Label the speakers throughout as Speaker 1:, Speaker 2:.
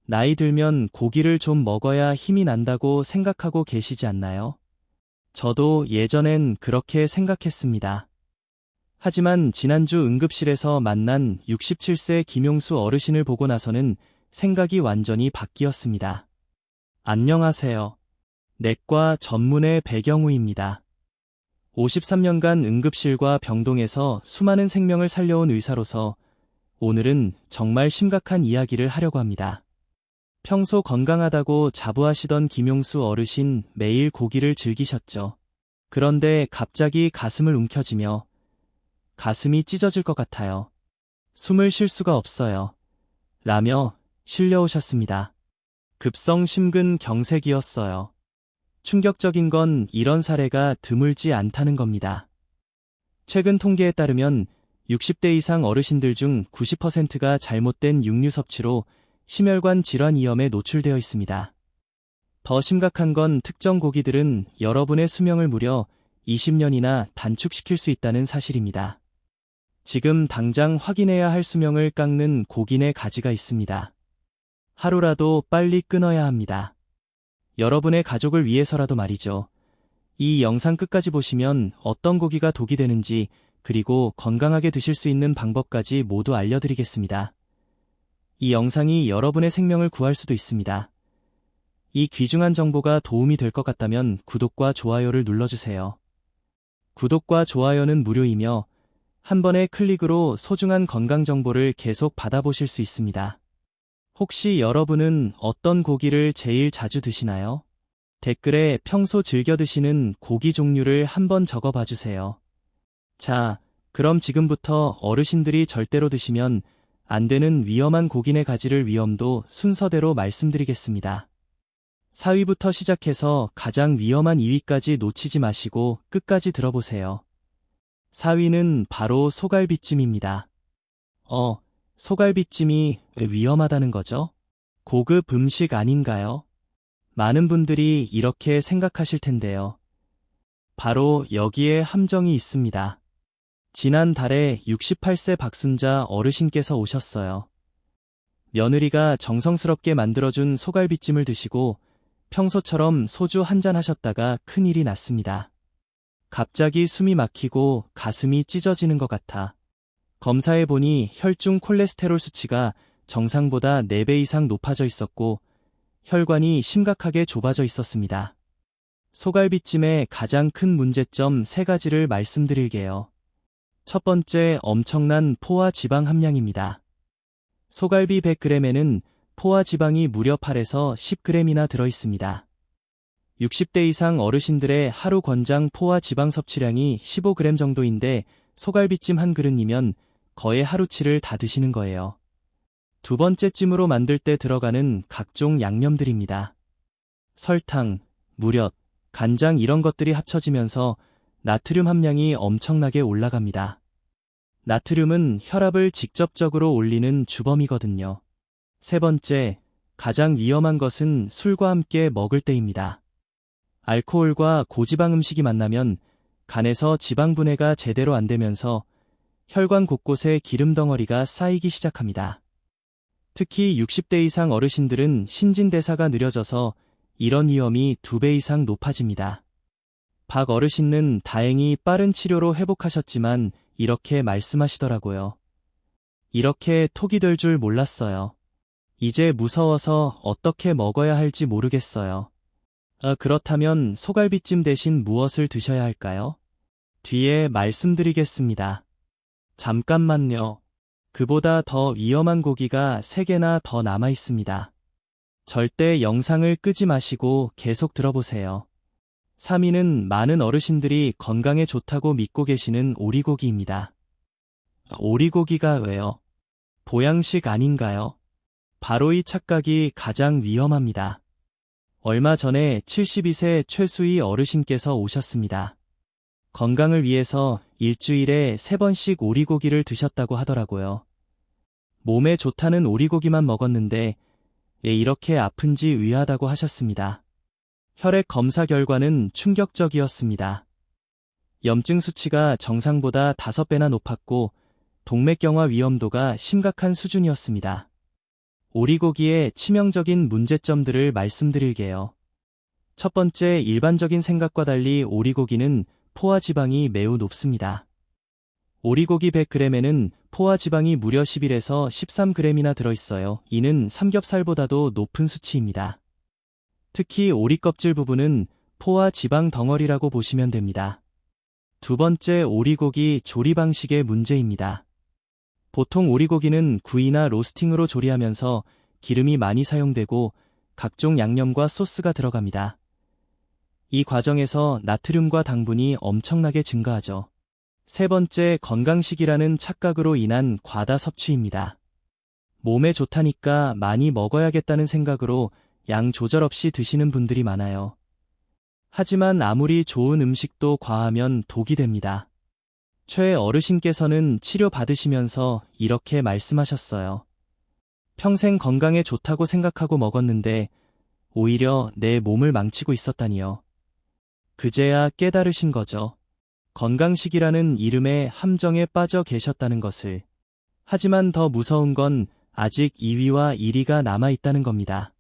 Speaker 1: 나이 들면 고기를 좀 먹어야 힘이 난다고 생각하고 계시지 않나요? 저도 예전엔 그렇게 생각했습니다. 하지만 지난주 응급실에서 만난 67세 김용수 어르신을 보고 나서는 생각이 완전히 바뀌었습니다. 안녕하세요. 내과 전문의 백영우입니다. 53년간 응급실과 병동에서 수많은 생명을 살려온 의사로서 오늘은 정말 심각한 이야기를 하려고 합니다. 평소 건강하다고 자부하시던 김용수 어르신 매일 고기를 즐기셨죠. 그런데 갑자기 가슴을 움켜쥐며 가슴이 찢어질 것 같아요. 숨을 쉴 수가 없어요. 라며 실려오셨습니다. 급성 심근경색이었어요. 충격적인 건 이런 사례가 드물지 않다는 겁니다. 최근 통계에 따르면 60대 이상 어르신들 중 90%가 잘못된 육류 섭취로 심혈관 질환 위험에 노출되어 있습니다. 더 심각한 건 특정 고기들은 여러분의 수명을 무려 20년이나 단축시킬 수 있다는 사실입니다. 지금 당장 확인해야 할 수명을 깎는 고기 내 가지가 있습니다. 하루라도 빨리 끊어야 합니다. 여러분의 가족을 위해서라도 말이죠. 이 영상 끝까지 보시면 어떤 고기가 독이 되는지 그리고 건강하게 드실 수 있는 방법까지 모두 알려드리겠습니다. 이 영상이 여러분의 생명을 구할 수도 있습니다. 이 귀중한 정보가 도움이 될 것 같다면 구독과 좋아요를 눌러주세요. 구독과 좋아요는 무료이며 한 번의 클릭으로 소중한 건강 정보를 계속 받아보실 수 있습니다. 혹시 여러분은 어떤 고기를 제일 자주 드시나요? 댓글에 평소 즐겨 드시는 고기 종류를 한번 적어봐 주세요. 자, 그럼 지금부터 어르신들이 절대로 드시면 안 되는 위험한 고기 내 가지를 위험도 순서대로 말씀드리겠습니다. 4위부터 시작해서 가장 위험한 2위까지 놓치지 마시고 끝까지 들어보세요. 4위는 바로 소갈비찜입니다. 소갈비찜이 왜 위험하다는 거죠? 고급 음식 아닌가요? 많은 분들이 이렇게 생각하실 텐데요. 바로 여기에 함정이 있습니다. 지난달에 68세 박순자 어르신께서 오셨어요. 며느리가 정성스럽게 만들어준 소갈비찜을 드시고 평소처럼 소주 한잔 하셨다가 큰일이 났습니다. 갑자기 숨이 막히고 가슴이 찢어지는 것 같아. 검사해보니 혈중 콜레스테롤 수치가 정상보다 4배 이상 높아져 있었고 혈관이 심각하게 좁아져 있었습니다. 소갈비찜의 가장 큰 문제점 3가지를 말씀드릴게요. 첫 번째, 엄청난 포화 지방 함량입니다. 소갈비 100g에는 포화 지방이 무려 8에서 10g이나 들어있습니다. 60대 이상 어르신들의 하루 권장 포화 지방 섭취량이 15g 정도인데 소갈비찜 한 그릇이면 거의 하루치를 다 드시는 거예요. 두 번째 찜으로 만들 때 들어가는 각종 양념들입니다. 설탕, 무렵, 간장 이런 것들이 합쳐지면서 나트륨 함량이 엄청나게 올라갑니다. 나트륨은 혈압을 직접적으로 올리는 주범이거든요. 세 번째, 가장 위험한 것은 술과 함께 먹을 때입니다. 알코올과 고지방 음식이 만나면 간에서 지방 분해가 제대로 안 되면서 혈관 곳곳에 기름 덩어리가 쌓이기 시작합니다. 특히 60대 이상 어르신들은 신진대사가 느려져서 이런 위험이 2배 이상 높아집니다. 박 어르신은 다행히 빠른 치료로 회복하셨지만 이렇게 말씀하시더라고요. 이렇게 톡이 될 줄 몰랐어요. 이제 무서워서 어떻게 먹어야 할지 모르겠어요. 그렇다면 소갈비찜 대신 무엇을 드셔야 할까요? 뒤에 말씀드리겠습니다. 잠깐만요. 그보다 더 위험한 고기가 3개나 더 남아 있습니다. 절대 영상을 끄지 마시고 계속 들어보세요. 3위는 많은 어르신들이 건강에 좋다고 믿고 계시는 오리고기입니다. 오리고기가 왜요? 보양식 아닌가요? 바로 이 착각이 가장 위험합니다. 얼마 전에 72세 최수희 어르신께서 오셨습니다. 건강을 위해서 일주일에 3번씩 오리고기를 드셨다고 하더라고요. 몸에 좋다는 오리고기만 먹었는데 왜 이렇게 아픈지 의아하다고 하셨습니다. 혈액 검사 결과는 충격적이었습니다. 염증 수치가 정상보다 5배나 높았고 동맥경화 위험도가 심각한 수준이었습니다. 오리고기의 치명적인 문제점들을 말씀드릴게요. 첫 번째, 일반적인 생각과 달리 오리고기는 포화 지방이 매우 높습니다. 오리고기 100g에는 포화 지방이 무려 11에서 13g이나 들어있어요. 이는 삼겹살보다도 높은 수치입니다. 특히 오리 껍질 부분은 포화 지방 덩어리라고 보시면 됩니다. 두 번째, 오리고기 조리 방식의 문제입니다. 보통 오리고기는 구이나 로스팅으로 조리하면서 기름이 많이 사용되고 각종 양념과 소스가 들어갑니다. 이 과정에서 나트륨과 당분이 엄청나게 증가하죠. 세 번째, 건강식이라는 착각으로 인한 과다 섭취입니다. 몸에 좋다니까 많이 먹어야겠다는 생각으로 양 조절 없이 드시는 분들이 많아요. 하지만 아무리 좋은 음식도 과하면 독이 됩니다. 최 어르신께서는 치료받으시면서 이렇게 말씀하셨어요. 평생 건강에 좋다고 생각하고 먹었는데 오히려 내 몸을 망치고 있었다니요. 그제야 깨달으신 거죠. 건강식이라는 이름의 함정에 빠져 계셨다는 것을. 하지만 더 무서운 건 아직 2위와 1위가 남아있다는 겁니다.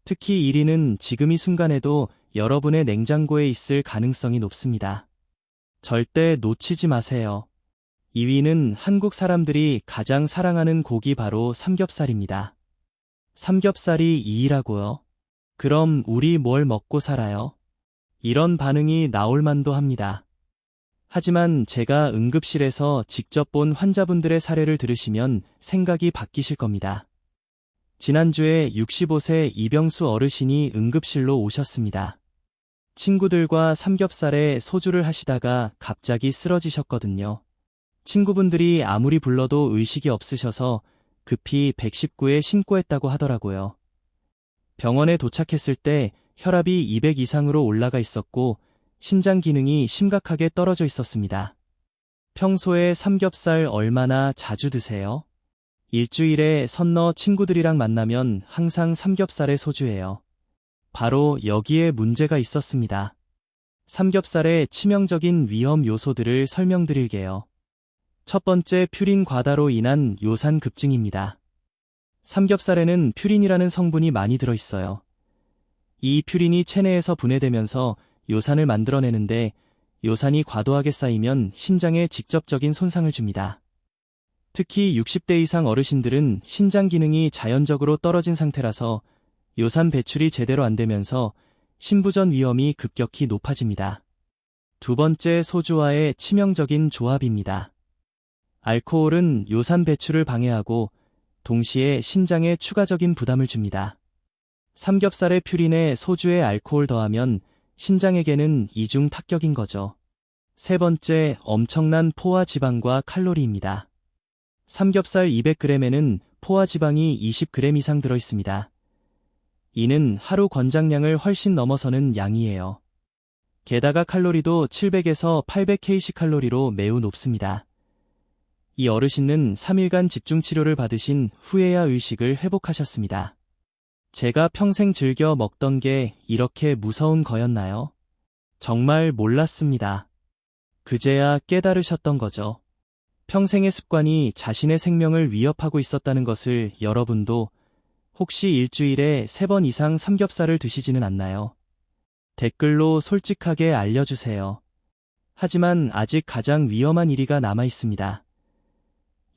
Speaker 1: 특히 1위는 지금 이 순간에도 여러분의 냉장고에 있을 가능성이 높습니다. 절대 놓치지 마세요. 2위는 한국 사람들이 가장 사랑하는 고기 바로 삼겹살입니다. 삼겹살이 2위라고요? 그럼 우리 뭘 먹고 살아요? 이런 반응이 나올 만도 합니다. 하지만 제가 응급실에서 직접 본 환자분들의 사례를 들으시면 생각이 바뀌실 겁니다. 지난주에 65세 이병수 어르신이 응급실로 오셨습니다. 친구들과 삼겹살에 소주를 하시다가 갑자기 쓰러지셨거든요. 친구분들이 아무리 불러도 의식이 없으셔서 급히 119에 신고했다고 하더라고요. 병원에 도착했을 때 혈압이 200 이상으로 올라가 있었고 신장 기능이 심각하게 떨어져 있었습니다. 평소에 삼겹살 얼마나 자주 드세요? 일주일에 선너 친구들이랑 만나면 항상 삼겹살에 소주예요. 바로 여기에 문제가 있었습니다. 삼겹살의 치명적인 위험 요소들을 설명드릴게요. 첫 번째, 퓨린 과다로 인한 요산 급증입니다. 삼겹살에는 퓨린이라는 성분이 많이 들어있어요. 이 퓨린이 체내에서 분해되면서 요산을 만들어내는데 요산이 과도하게 쌓이면 신장에 직접적인 손상을 줍니다. 특히 60대 이상 어르신들은 신장 기능이 자연적으로 떨어진 상태라서 요산 배출이 제대로 안 되면서 신부전 위험이 급격히 높아집니다. 두 번째, 소주와의 치명적인 조합입니다. 알코올은 요산 배출을 방해하고 동시에 신장에 추가적인 부담을 줍니다. 삼겹살의 퓨린에 소주에 알코올 더하면 신장에게는 이중 타격인 거죠. 세 번째, 엄청난 포화 지방과 칼로리입니다. 삼겹살 200g에는 포화 지방이 20g 이상 들어있습니다. 이는 하루 권장량을 훨씬 넘어서는 양이에요. 게다가 칼로리도 700에서 800kcal 매우 높습니다. 이 어르신은 3일간 집중치료를 받으신 후에야 의식을 회복하셨습니다. 제가 평생 즐겨 먹던 게 이렇게 무서운 거였나요? 정말 몰랐습니다. 그제야 깨달으셨던 거죠. 평생의 습관이 자신의 생명을 위협하고 있었다는 것을 여러분도 혹시 일주일에 3번 이상 삼겹살을 드시지는 않나요? 댓글로 솔직하게 알려주세요. 하지만 아직 가장 위험한 1위가 남아 있습니다.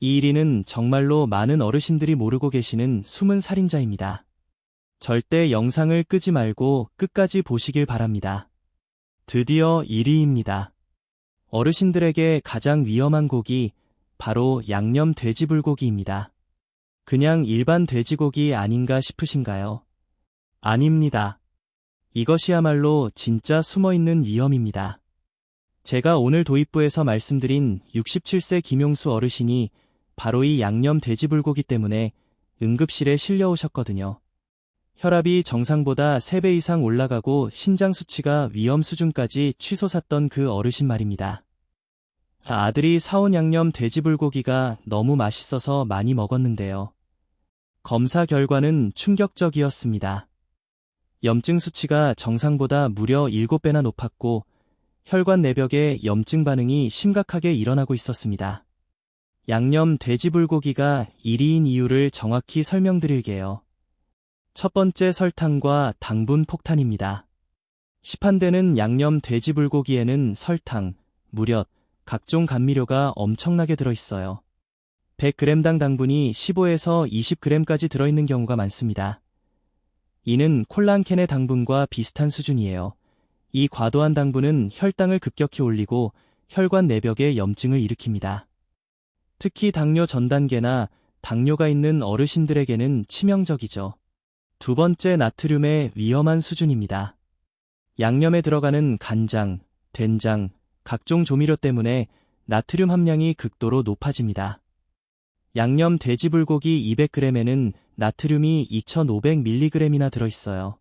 Speaker 1: 이 1위는 정말로 많은 어르신들이 모르고 계시는 숨은 살인자입니다. 절대 영상을 끄지 말고 끝까지 보시길 바랍니다. 드디어 1위입니다. 어르신들에게 가장 위험한 고기, 바로 양념 돼지불고기입니다. 그냥 일반 돼지고기 아닌가 싶으신가요? 아닙니다. 이것이야말로 진짜 숨어있는 위험입니다. 제가 오늘 도입부에서 말씀드린 67세 김용수 어르신이 바로 이 양념 돼지불고기 때문에 응급실에 실려오셨거든요. 혈압이 정상보다 3배 이상 올라가고 신장 수치가 위험 수준까지 치솟았던 그 어르신 말입니다. 아들이 사온 양념 돼지불고기가 너무 맛있어서 많이 먹었는데요. 검사 결과는 충격적이었습니다. 염증 수치가 정상보다 무려 7배나 높았고 혈관 내벽에 염증 반응이 심각하게 일어나고 있었습니다. 양념 돼지불고기가 1위인 이유를 정확히 설명드릴게요. 첫 번째, 설탕과 당분 폭탄입니다. 시판되는 양념 돼지불고기에는 설탕, 무렵, 각종 감미료가 엄청나게 들어있어요. 100g당 당분이 15에서 20g까지 들어있는 경우가 많습니다. 이는 콜라 한 캔의 당분과 비슷한 수준이에요. 이 과도한 당분은 혈당을 급격히 올리고 혈관 내벽에 염증을 일으킵니다. 특히 당뇨 전 단계나 당뇨가 있는 어르신들에게는 치명적이죠. 두 번째, 나트륨의 위험한 수준입니다. 양념에 들어가는 간장, 된장, 각종 조미료 때문에 나트륨 함량이 극도로 높아집니다. 양념 돼지불고기 200g에는 나트륨이 2500mg이나 들어있어요.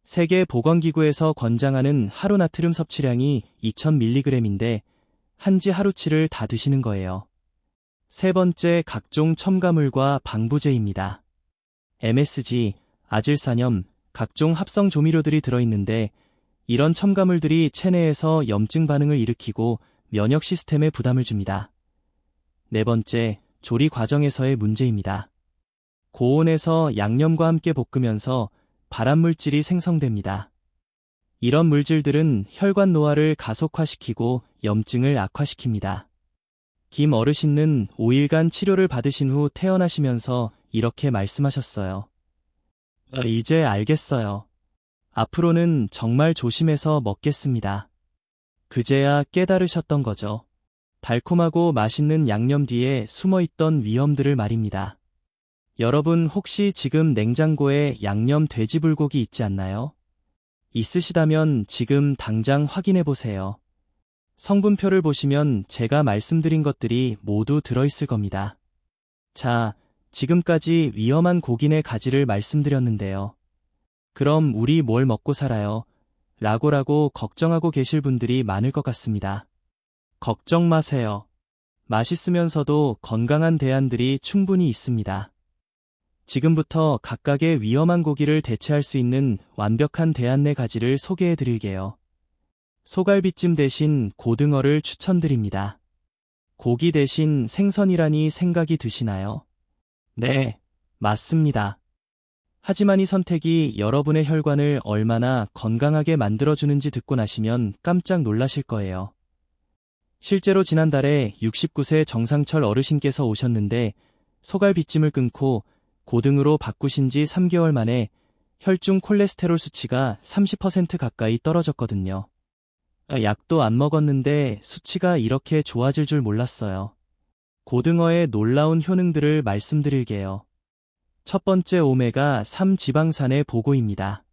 Speaker 1: 세계보건기구에서 권장하는 하루 나트륨 섭취량이 2000mg인데 한지 하루치를 다 드시는 거예요. 세 번째, 각종 첨가물과 방부제입니다. MSG, 아질산염, 각종 합성 조미료들이 들어있는데 이런 첨가물들이 체내에서 염증 반응을 일으키고 면역 시스템에 부담을 줍니다. 네 번째, 조리 과정에서의 문제입니다. 고온에서 양념과 함께 볶으면서 발암물질이 생성됩니다. 이런 물질들은 혈관 노화를 가속화시키고 염증을 악화시킵니다. 김 어르신은 5일간 치료를 받으신 후 퇴원하시면서 이렇게 말씀하셨어요. 이제 알겠어요. 앞으로는 정말 조심해서 먹겠습니다. 그제야 깨달으셨던 거죠. 달콤하고 맛있는 양념 뒤에 숨어있던 위험들을 말입니다. 여러분, 혹시 지금 냉장고에 양념 돼지불고기 있지 않나요? 있으시다면 지금 당장 확인해 보세요. 성분표를 보시면 제가 말씀드린 것들이 모두 들어있을 겁니다. 자, 지금까지 위험한 고기의 가지를 말씀드렸는데요. 그럼 우리 뭘 먹고 살아요? 라고 걱정하고 계실 분들이 많을 것 같습니다. 걱정 마세요. 맛있으면서도 건강한 대안들이 충분히 있습니다. 지금부터 각각의 위험한 고기를 대체할 수 있는 완벽한 대안 4가지를 소개해 드릴게요. 소갈비찜 대신 고등어를 추천드립니다. 고기 대신 생선이라니 생각이 드시나요? 네, 맞습니다. 하지만 이 선택이 여러분의 혈관을 얼마나 건강하게 만들어주는지 듣고 나시면 깜짝 놀라실 거예요. 실제로 지난달에 69세 정상철 어르신께서 오셨는데 소갈비찜을 끊고 고등으로 바꾸신 지 3개월 만에 혈중 콜레스테롤 수치가 30% 가까이 떨어졌거든요. 약도 안 먹었는데 수치가 이렇게 좋아질 줄 몰랐어요. 고등어의 놀라운 효능들을 말씀드릴게요. 첫 번째, 오메가3 지방산의 보고입니다.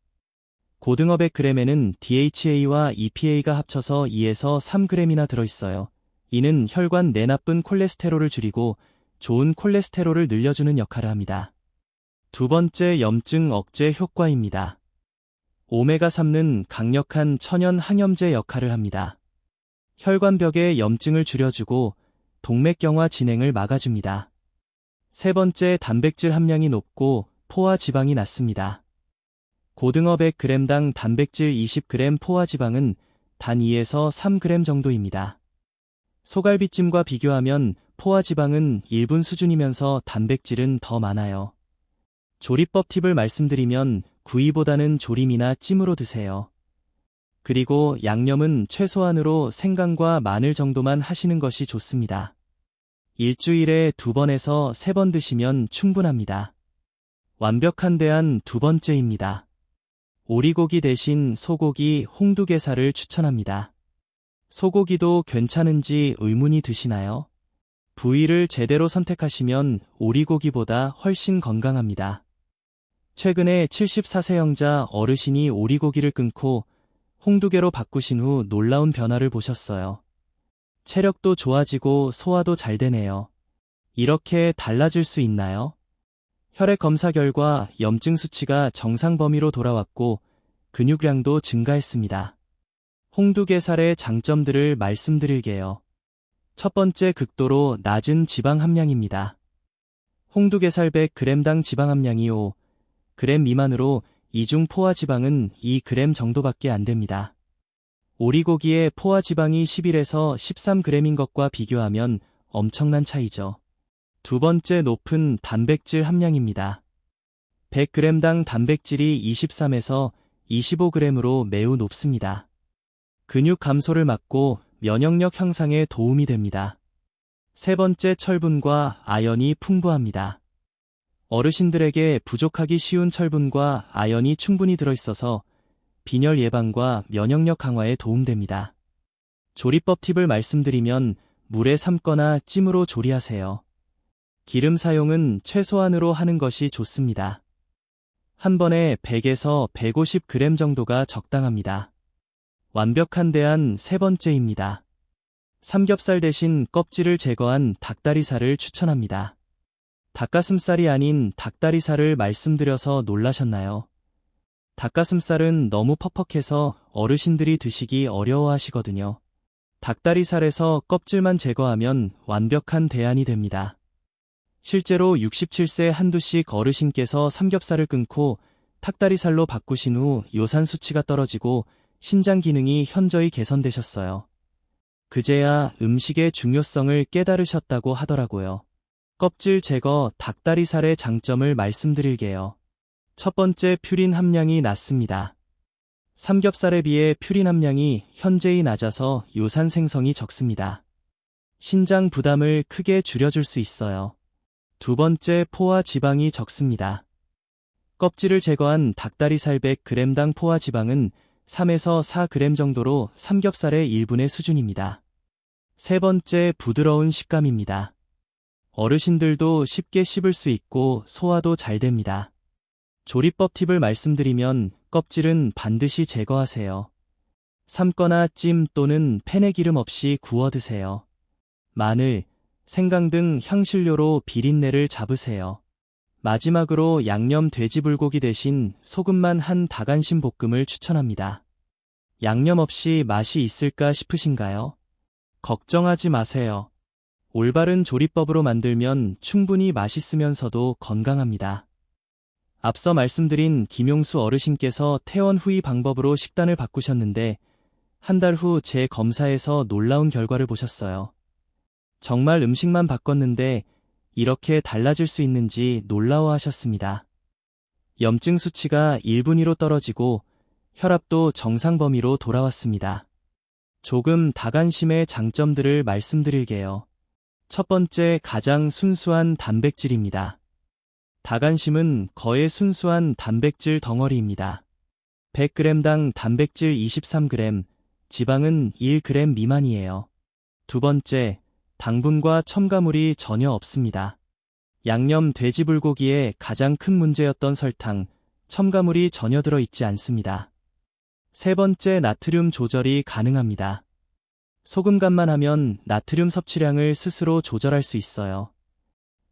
Speaker 1: 고등어 100g에는 DHA와 EPA가 합쳐서 2에서 3g이나 들어있어요. 이는 혈관 내 나쁜 콜레스테롤을 줄이고 좋은 콜레스테롤을 늘려주는 역할을 합니다. 두 번째, 염증 억제 효과입니다. 오메가3는 강력한 천연 항염제 역할을 합니다. 혈관벽의 염증을 줄여주고 동맥경화 진행을 막아줍니다. 세 번째, 단백질 함량이 높고 포화 지방이 낮습니다. 고등어 100g당 단백질 20g, 포화 지방은 단 2에서 3g 정도입니다. 소갈비찜과 비교하면 포화 지방은 1분 수준이면서 단백질은 더 많아요. 조리법 팁을 말씀드리면 구이보다는 조림이나 찜으로 드세요. 그리고 양념은 최소한으로 생강과 마늘 정도만 하시는 것이 좋습니다. 일주일에 2번에서 3번 드시면 충분합니다. 완벽한 대안 두 번째입니다. 오리고기 대신 소고기, 홍두게살을 추천합니다. 소고기도 괜찮은지 의문이 드시나요? 부위를 제대로 선택하시면 오리고기보다 훨씬 건강합니다. 최근에 74세영자 어르신이 오리고기를 끊고 홍두개로 바꾸신 후 놀라운 변화를 보셨어요. 체력도 좋아지고 소화도 잘 되네요. 이렇게 달라질 수 있나요? 혈액 검사 결과 염증 수치가 정상 범위로 돌아왔고 근육량도 증가했습니다. 홍두게살의 장점들을 말씀드릴게요. 첫 번째, 극도로 낮은 지방 함량입니다. 홍두게살 100g당 지방 함량이 5g 미만으로 이중 포화 지방은 2g 정도밖에 안 됩니다. 오리고기의 포화 지방이 11에서 13g인 것과 비교하면 엄청난 차이죠. 두 번째 높은 단백질 함량입니다. 100g당 단백질이 23에서 25g으로 매우 높습니다. 근육 감소를 막고 면역력 향상에 도움이 됩니다. 세 번째 철분과 아연이 풍부합니다. 어르신들에게 부족하기 쉬운 철분과 아연이 충분히 들어있어서 빈혈 예방과 면역력 강화에 도움됩니다. 조리법 팁을 말씀드리면 물에 삶거나 찜으로 조리하세요. 기름 사용은 최소한으로 하는 것이 좋습니다. 한 번에 100에서 150g 정도가 적당합니다. 완벽한 대안 세 번째입니다. 삼겹살 대신 껍질을 제거한 닭다리살을 추천합니다. 닭가슴살이 아닌 닭다리살을 말씀드려서 놀라셨나요? 닭가슴살은 너무 퍽퍽해서 어르신들이 드시기 어려워하시거든요. 닭다리살에서 껍질만 제거하면 완벽한 대안이 됩니다. 실제로 67세 한두씩 어르신께서 삼겹살을 끊고 닭다리살로 바꾸신 후 요산 수치가 떨어지고 신장 기능이 현저히 개선되셨어요. 그제야 음식의 중요성을 깨달으셨다고 하더라고요. 껍질 제거 닭다리살의 장점을 말씀드릴게요. 첫 번째, 퓨린 함량이 낮습니다. 삼겹살에 비해 퓨린 함량이 현저히 낮아서 요산 생성이 적습니다. 신장 부담을 크게 줄여줄 수 있어요. 두 번째, 포화 지방이 적습니다. 껍질을 제거한 닭다리살 100g당 포화 지방은 3에서 4g 정도로 삼겹살의 1분의 수준입니다. 세 번째, 부드러운 식감입니다. 어르신들도 쉽게 씹을 수 있고 소화도 잘 됩니다. 조리법 팁을 말씀드리면 껍질은 반드시 제거하세요. 삶거나 찜 또는 팬에 기름 없이 구워 드세요. 마늘, 생강 등 향신료로 비린내를 잡으세요. 마지막으로 양념 돼지불고기 대신 소금만 한 닭안심 볶음을 추천합니다. 양념 없이 맛이 있을까 싶으신가요? 걱정하지 마세요. 올바른 조리법으로 만들면 충분히 맛있으면서도 건강합니다. 앞서 말씀드린 김용수 어르신께서 퇴원 후의 방법으로 식단을 바꾸셨는데 한 달 후 제 검사에서 놀라운 결과를 보셨어요. 정말 음식만 바꿨는데 이렇게 달라질 수 있는지 놀라워하셨습니다. 염증 수치가 1분위로 떨어지고 혈압도 정상 범위로 돌아왔습니다. 조금 닭안심의 장점들을 말씀드릴게요. 첫 번째, 가장 순수한 단백질입니다. 닭안심은 거의 순수한 단백질 덩어리입니다. 100g당 단백질 23g, 지방은 1g 미만이에요. 두 번째, 당분과 첨가물이 전혀 없습니다. 양념 돼지불고기의 가장 큰 문제였던 설탕, 첨가물이 전혀 들어있지 않습니다. 세 번째, 나트륨 조절이 가능합니다. 소금간만 하면 나트륨 섭취량을 스스로 조절할 수 있어요.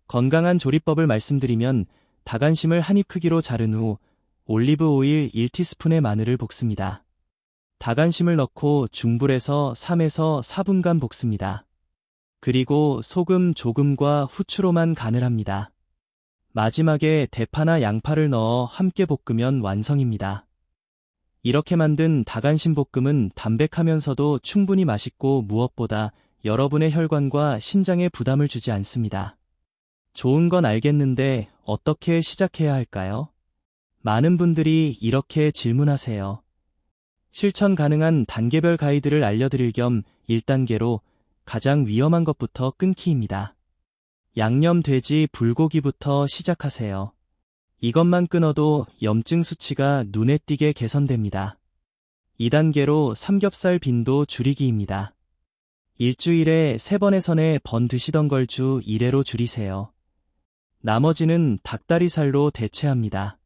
Speaker 1: 건강한 조리법을 말씀드리면 닭안심을 한 입 크기로 자른 후 올리브 오일 1티스푼의 마늘을 볶습니다. 닭안심을 넣고 중불에서 3에서 4분간 볶습니다. 그리고 소금 조금과 후추로만 간을 합니다. 마지막에 대파나 양파를 넣어 함께 볶으면 완성입니다. 이렇게 만든 닭안심 볶음은 담백하면서도 충분히 맛있고 무엇보다 여러분의 혈관과 신장에 부담을 주지 않습니다. 좋은 건 알겠는데 어떻게 시작해야 할까요? 많은 분들이 이렇게 질문하세요. 실천 가능한 단계별 가이드를 알려드릴 겸 1단계로 가장 위험한 것부터 끊기입니다. 양념 돼지 불고기부터 시작하세요. 이것만 끊어도 염증 수치가 눈에 띄게 개선됩니다. 2단계로 삼겹살 빈도 줄이기입니다. 일주일에 3번에서 4번 드시던 걸 주 1회로 줄이세요. 나머지는 닭다리살로 대체합니다.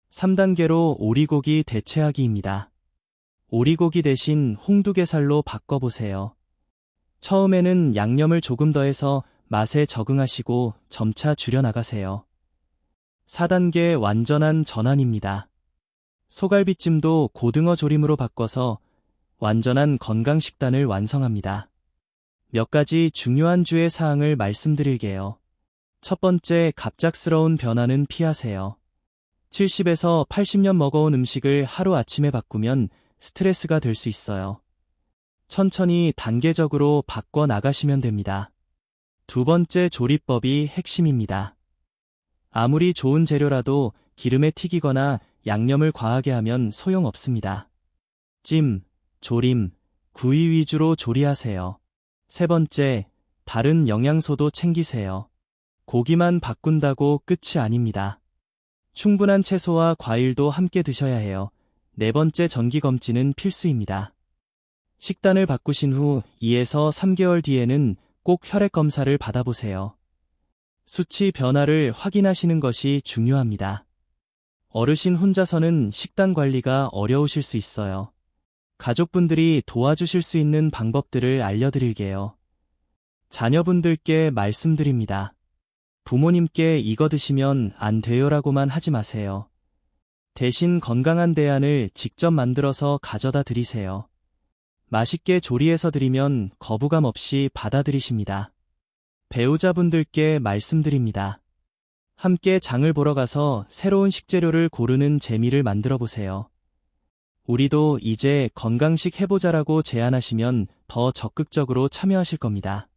Speaker 1: 3단계로 오리고기 대체하기입니다. 오리고기 대신 홍두개살로 바꿔보세요. 처음에는 양념을 조금 더해서 맛에 적응하시고 점차 줄여나가세요. 4단계 완전한 전환입니다. 소갈비찜도 고등어 조림으로 바꿔서 완전한 건강 식단을 완성합니다. 몇 가지 중요한 주의 사항을 말씀드릴게요. 첫 번째, 갑작스러운 변화는 피하세요. 70에서 80년 먹어온 음식을 하루아침에 바꾸면 스트레스가 될 수 있어요. 천천히 단계적으로 바꿔 나가시면 됩니다. 두 번째 조리법이 핵심입니다. 아무리 좋은 재료라도 기름에 튀기거나 양념을 과하게 하면 소용없습니다. 찜, 조림, 구이 위주로 조리하세요. 세 번째, 다른 영양소도 챙기세요. 고기만 바꾼다고 끝이 아닙니다. 충분한 채소와 과일도 함께 드셔야 해요. 네 번째, 정기검진은 필수입니다. 식단을 바꾸신 후 2에서 3개월 뒤에는 꼭 혈액 검사를 받아보세요. 수치 변화를 확인하시는 것이 중요합니다. 어르신 혼자서는 식단 관리가 어려우실 수 있어요. 가족분들이 도와주실 수 있는 방법들을 알려드릴게요. 자녀분들께 말씀드립니다. 부모님께 이거 드시면 안 돼요라고만 하지 마세요. 대신 건강한 대안을 직접 만들어서 가져다 드리세요. 맛있게 조리해서 드리면 거부감 없이 받아들이십니다. 배우자분들께 말씀드립니다. 함께 장을 보러 가서 새로운 식재료를 고르는 재미를 만들어 보세요. 우리도 이제 건강식 해보자라고 제안하시면 더 적극적으로 참여하실 겁니다.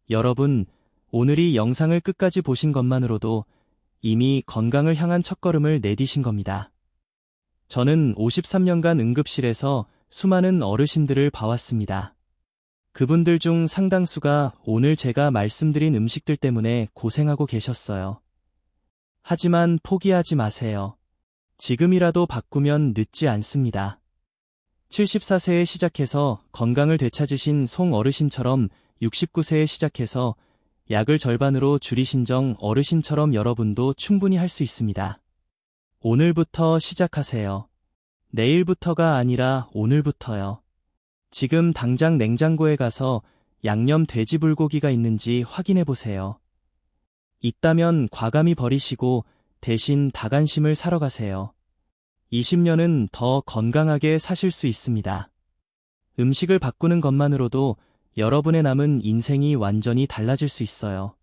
Speaker 1: 여러분, 오늘 이 영상을 끝까지 보신 것만으로도 이미 건강을 향한 첫걸음을 내디신 겁니다. 저는 53년간 응급실에서 수많은 어르신들을 봐왔습니다. 그분들 중 상당수가 오늘 제가 말씀드린 음식들 때문에 고생하고 계셨어요. 하지만 포기하지 마세요. 지금이라도 바꾸면 늦지 않습니다. 74세에 시작해서 건강을 되찾으신 송 어르신처럼 69세에 시작해서 약을 절반으로 줄이신 정 어르신처럼 여러분도 충분히 할 수 있습니다. 오늘부터 시작하세요. 내일부터가 아니라 오늘부터요. 지금 당장 냉장고에 가서 양념 돼지 불고기가 있는지 확인해 보세요. 있다면 과감히 버리시고 대신 닭안심을 사러 가세요. 20년은 더 건강하게 사실 수 있습니다. 음식을 바꾸는 것만으로도 여러분의 남은 인생이 완전히 달라질 수 있어요.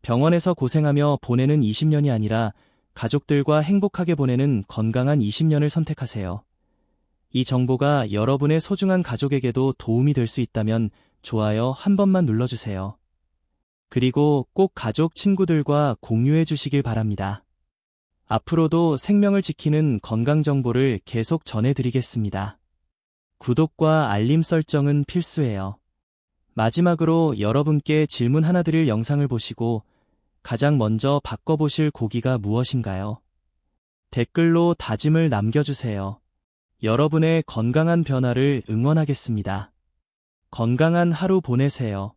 Speaker 1: 병원에서 고생하며 보내는 20년이 아니라 가족들과 행복하게 보내는 건강한 20년을 선택하세요. 이 정보가 여러분의 소중한 가족에게도 도움이 될 수 있다면 좋아요 한 번만 눌러주세요. 그리고 꼭 가족, 친구들과 공유해 주시길 바랍니다. 앞으로도 생명을 지키는 건강 정보를 계속 전해드리겠습니다. 구독과 알림 설정은 필수예요. 마지막으로 여러분께 질문 하나 드릴 영상을 보시고 가장 먼저 바꿔보실 고기가 무엇인가요? 댓글로 다짐을 남겨주세요. 여러분의 건강한 변화를 응원하겠습니다. 건강한 하루 보내세요.